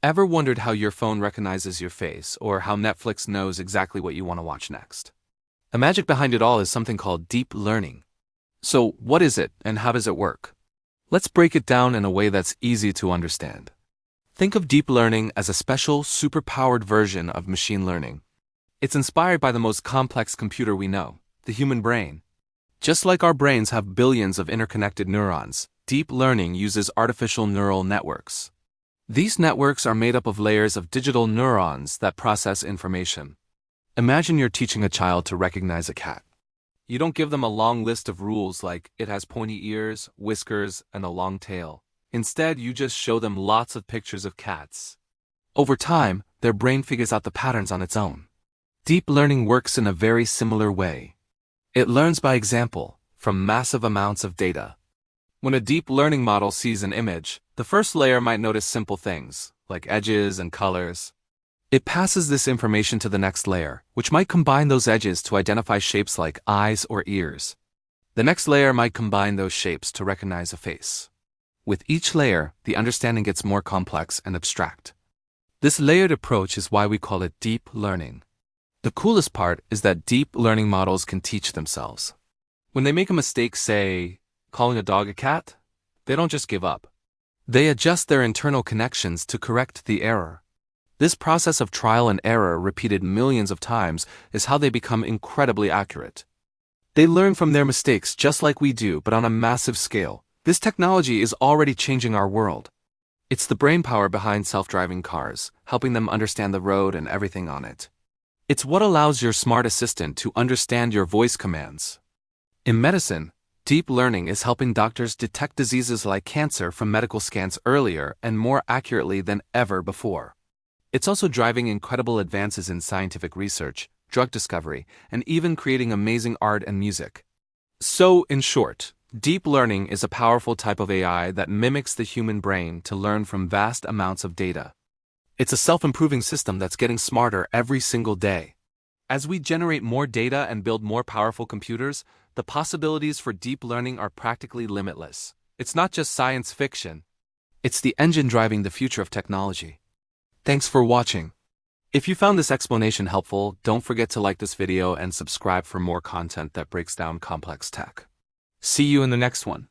Ever wondered how your phone recognizes your face, or how Netflix knows exactly what you want to watch next? The magic behind it all is something called deep learning. So, what is it, and how does it work? Let's break it down in a way that's easy to understand. Think of deep learning as a special, superpowered version of machine learning. It's inspired by the most complex computer we know, the human brain. Just like our brains have billions of interconnected neurons, deep learning uses artificial neural networks. These networks are made up of layers of digital neurons that process information. Imagine you're teaching a child to recognize a cat. You don't give them a long list of rules like it has pointy ears, whiskers, and a long tail. Instead, you just show them lots of pictures of cats. Over time, their brain figures out the patterns on its own. Deep learning works in a very similar way. It learns by example, from massive amounts of data. When a deep learning model sees an image, the first layer might notice simple things, like edges and colors. It passes this information to the next layer, which might combine those edges to identify shapes like eyes or ears. The next layer might combine those shapes to recognize a face. With each layer, the understanding gets more complex and abstract. This layered approach is why we call it deep learning. The coolest part is that deep learning models can teach themselves. When they make a mistake, say, calling a dog a cat, they don't just give up. They adjust their internal connections to correct the error. This process of trial and error repeated millions of times is how they become incredibly accurate. They learn from their mistakes just like we do, but on a massive scale. This technology is already changing our world. It's the brainpower behind self-driving cars, helping them understand the road and everything on it. It's what allows your smart assistant to understand your voice commands. In medicine, deep learning is helping doctors detect diseases like cancer from medical scans earlier and more accurately than ever before. It's also driving incredible advances in scientific research, drug discovery, and even creating amazing art and music. So, in short, deep learning is a powerful type of AI that mimics the human brain to learn from vast amounts of data. It's a self-improving system that's getting smarter every single day. As we generate more data and build more powerful computers, the possibilities for deep learning are practically limitless. It's not just science fiction. It's the engine driving the future of technology. Thanks for watching. If you found this explanation helpful, don't forget to like this video and subscribe for more content that breaks down complex tech. See you in the next one.